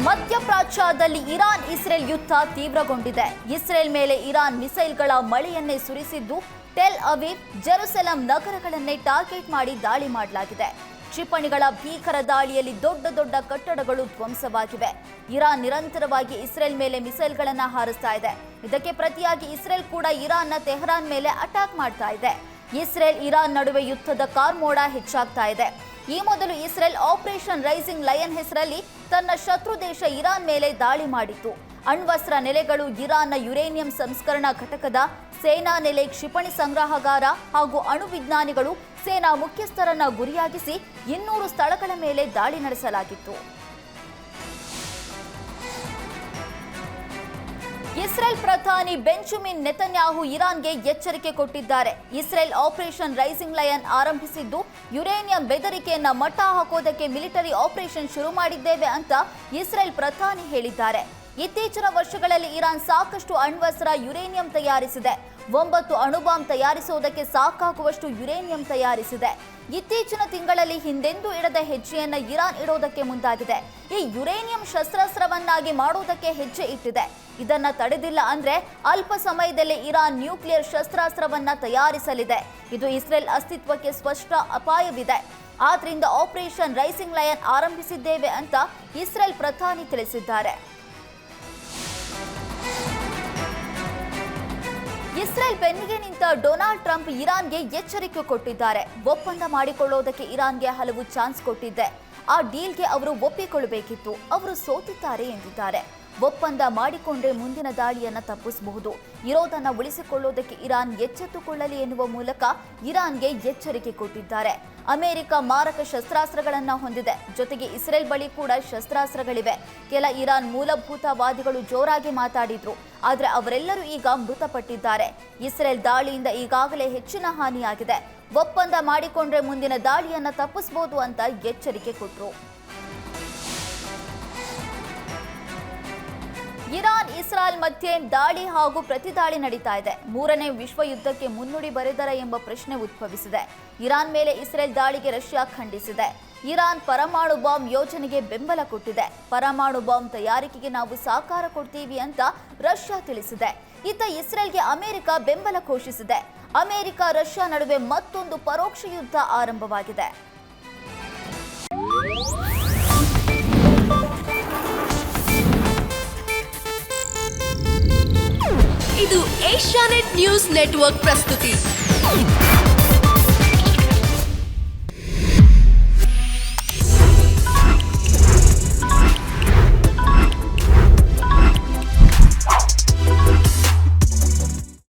ಮಧ್ಯಪ್ರಾಚ್ಯದಲ್ಲಿ Iran Israel ಯುದ್ಧ ತೀವ್ರಗೊಂಡಿದೆ. Israel ಮೇಲೆ ಇರಾನ್ ಮಿಸೈಲ್ಗಳ ಮಳೆಯನ್ನೇ ಸುರಿಸಿದ್ದು, ಟೆಲ್ ಅವೀವ್, ಜೆರುಸೆಲಂ ನಗರಗಳನ್ನೇ ಟಾರ್ಗೆಟ್ ಮಾಡಿ ದಾಳಿ ಮಾಡಲಾಗಿದೆ. ಕ್ಷಿಪಣಿಗಳ ಭೀಕರ ದಾಳಿಯಲ್ಲಿ ದೊಡ್ಡ ದೊಡ್ಡ ಕಟ್ಟಡಗಳು ಧ್ವಂಸವಾಗಿವೆ. ಇರಾನ್ ನಿರಂತರವಾಗಿ ಇಸ್ರೇಲ್ ಮೇಲೆ ಮಿಸೈಲ್ಗಳನ್ನು ಹಾರಿಸ್ತಾ ಇದೆ. ಇದಕ್ಕೆ ಪ್ರತಿಯಾಗಿ ಇಸ್ರೇಲ್ ಕೂಡ ಇರಾನ್ನ ತೆಹರಾನ್ ಮೇಲೆ ಅಟ್ಯಾಕ್ ಮಾಡ್ತಾ ಇದೆ. ಇಸ್ರೇಲ್ ಇರಾನ್ ನಡುವೆ ಯುದ್ಧದ ಕಾರ್ಮೋಡ ಹೆಚ್ಚಾಗ್ತಾ ಇದೆ. ಈ ಮೊದಲು ಇಸ್ರೇಲ್ ಆಪರೇಷನ್ ರೈಸಿಂಗ್ ಲಯನ್ ಹೆಸರಲ್ಲಿ ತನ್ನ ಶತ್ರು ದೇಶ ಇರಾನ್ ಮೇಲೆ ದಾಳಿ ಮಾಡಿತ್ತು. ಅಣ್ವಸ್ತ್ರ ನೆಲೆಗಳು, ಇರಾನ್ನ ಯುರೇನಿಯಂ ಸಂಸ್ಕರಣಾ ಘಟಕದ ಸೇನಾ ನೆಲೆ, ಕ್ಷಿಪಣಿ ಸಂಗ್ರಹಗಾರ ಹಾಗೂ ಅಣು ವಿಜ್ಞಾನಿಗಳು, ಸೇನಾ ಮುಖ್ಯಸ್ಥರನ್ನ ಗುರಿಯಾಗಿಸಿ 200 ಸ್ಥಳಗಳ ಮೇಲೆ ದಾಳಿ ನಡೆಸಲಾಗಿತ್ತು. ಇಸ್ರೇಲ್ ಪ್ರಧಾನಿ ಬೆಂಜಮಿನ್ ನೆತನ್ಯಾಹು ಇರಾನ್ಗೆ ಎಚ್ಚರಿಕೆ ಕೊಟ್ಟಿದ್ದಾರೆ. ಇಸ್ರೇಲ್ ಆಪರೇಷನ್ ರೈಸಿಂಗ್ ಲಯನ್ ಆರಂಭಿಸಿದ್ದು, ಯುರೇನಿಯಂ ಬೆದರಿಕೆಯನ್ನ ಮಟ್ಟ ಹಾಕೋದಕ್ಕೆ ಮಿಲಿಟರಿ ಆಪರೇಷನ್ ಶುರು ಮಾಡಿದ್ದೇವೆ ಅಂತ ಇಸ್ರೇಲ್ ಪ್ರಧಾನಿ ಹೇಳಿದ್ದಾರೆ. ಇತ್ತೀಚಿನ ವರ್ಷಗಳಲ್ಲಿ ಇರಾನ್ ಸಾಕಷ್ಟು ಅಣ್ವಸ್ತ್ರ, ಯುರೇನಿಯಂ ತಯಾರಿಸಿದೆ. 9 ಅಣುಬಾಂಬ್ ತಯಾರಿಸುವುದಕ್ಕೆ ಸಾಕಾಗುವಷ್ಟು ಯುರೇನಿಯಂ ತಯಾರಿಸಿದೆ. ಇತ್ತೀಚಿನ ತಿಂಗಳಲ್ಲಿ ಹಿಂದೆಂದೂ ಇಡದ ಹೆಜ್ಜೆಯನ್ನ ಇರಾನ್ ಇಡೋದಕ್ಕೆ ಮುಂದಾಗಿದೆ. ಈ ಯುರೇನಿಯಂ ಶಸ್ತ್ರಾಸ್ತ್ರವನ್ನಾಗಿ ಮಾಡೋದಕ್ಕೆ ಹೆಜ್ಜೆ ಇಟ್ಟಿದೆ. ಇದನ್ನ ತಡೆದಿಲ್ಲ ಅಂದ್ರೆ ಅಲ್ಪ ಸಮಯದಲ್ಲೇ ಇರಾನ್ ನ್ಯೂಕ್ಲಿಯರ್ ಶಸ್ತ್ರಾಸ್ತ್ರವನ್ನ ತಯಾರಿಸಲಿದೆ. ಇದು ಇಸ್ರೇಲ್ ಅಸ್ತಿತ್ವಕ್ಕೆ ಸ್ಪಷ್ಟ ಅಪಾಯವಿದೆ. ಆದ್ರಿಂದ ಆಪರೇಷನ್ ರೈಸಿಂಗ್ ಲಯನ್ ಆರಂಭಿಸಿದ್ದೇವೆ ಅಂತ ಇಸ್ರೇಲ್ ಪ್ರಧಾನಿ ತಿಳಿಸಿದ್ದಾರೆ. ಇಸ್ರೇಲ್ ಬೆನ್ನಿಗೆ ನಿಂತ ಡೊನಾಲ್ಡ್ ಟ್ರಂಪ್ ಇರಾನ್ಗೆ ಎಚ್ಚರಿಕೆ ಕೊಟ್ಟಿದ್ದಾರೆ. ಒಪ್ಪಂದ ಮಾಡಿಕೊಳ್ಳೋದಕ್ಕೆ ಇರಾನ್ಗೆ ಹಲವು ಚಾನ್ಸ್ ಕೊಟ್ಟಿದ್ದೆ. ಆ ಡೀಲ್ಗೆ ಅವರು ಒಪ್ಪಿಕೊಳ್ಳಬೇಕಿತ್ತು. ಅವರು ಸೋತಿದ್ದಾರೆ ಎಂದಿದ್ದಾರೆ. ಒಪ್ಪಂದ ಮಾಡಿಕೊಂಡ್ರೆ ಮುಂದಿನ ದಾಳಿಯನ್ನ ತಪ್ಪಿಸಬಹುದು. ಇರೋದನ್ನ ಉಳಿಸಿಕೊಳ್ಳೋದಕ್ಕೆ ಇರಾನ್ ಎಚ್ಚೆತ್ತುಕೊಳ್ಳಲಿ ಎನ್ನುವ ಮೂಲಕ ಇರಾನ್ಗೆ ಎಚ್ಚರಿಕೆ ಕೊಟ್ಟಿದ್ದಾರೆ. ಅಮೆರಿಕ ಮಾರಕ ಶಸ್ತ್ರಾಸ್ತ್ರಗಳನ್ನ ಹೊಂದಿದೆ. ಜೊತೆಗೆ ಇಸ್ರೇಲ್ ಬಳಿ ಕೂಡ ಶಸ್ತ್ರಾಸ್ತ್ರಗಳಿವೆ. ಕೆಲ ಇರಾನ್ ಮೂಲಭೂತವಾದಿಗಳು ಜೋರಾಗಿ ಮಾತಾಡಿದ್ರು. ಆದ್ರೆ ಅವರೆಲ್ಲರೂ ಈಗ ಮೃತಪಟ್ಟಿದ್ದಾರೆ. ಇಸ್ರೇಲ್ ದಾಳಿಯಿಂದ ಈಗಾಗಲೇ ಹೆಚ್ಚಿನ ಹಾನಿಯಾಗಿದೆ. ಒಪ್ಪಂದ ಮಾಡಿಕೊಂಡ್ರೆ ಮುಂದಿನ ದಾಳಿಯನ್ನ ತಪ್ಪಿಸಬಹುದು ಅಂತ ಎಚ್ಚರಿಕೆ ಕೊಟ್ಟರು. ಇರಾನ್ ಇಸ್ರೇಲ್ ಮಧ್ಯೆ ದಾಳಿ ಹಾಗೂ ಪ್ರತಿದಾಳಿ ನಡೀತಾ ಇದೆ. 3ನೇ ವಿಶ್ವ ಯುದ್ಧಕ್ಕೆ ಮುನ್ನುಡಿ ಬರೆದರ ಎಂಬ ಪ್ರಶ್ನೆ ಉದ್ಭವಿಸಿದೆ. ಇರಾನ್ ಮೇಲೆ ಇಸ್ರೇಲ್ ದಾಳಿಗೆ ರಷ್ಯಾ ಖಂಡಿಸಿದೆ. ಇರಾನ್ ಪರಮಾಣು ಬಾಂಬ್ ಯೋಜನೆಗೆ ಬೆಂಬಲ ಕೊಟ್ಟಿದೆ. ಪರಮಾಣು ಬಾಂಬ್ ತಯಾರಿಕೆಗೆ ನಾವು ಸಹಕಾರ ಕೊಡ್ತೀವಿ ಅಂತ ರಷ್ಯಾ ತಿಳಿಸಿದೆ. ಇತ್ತ ಇಸ್ರೇಲ್ಗೆ ಅಮೆರಿಕ ಬೆಂಬಲ ಘೋಷಿಸಿದೆ. ಅಮೆರಿಕ ರಷ್ಯಾ ನಡುವೆ ಮತ್ತೊಂದು ಪರೋಕ್ಷ ಯುದ್ಧ ಆರಂಭವಾಗಿದೆ. ಇದು ಏಷ್ಯಾನೆಟ್ ನ್ಯೂಸ್ ನೆಟ್ವರ್ಕ್ ಪ್ರಸ್ತುತಿ.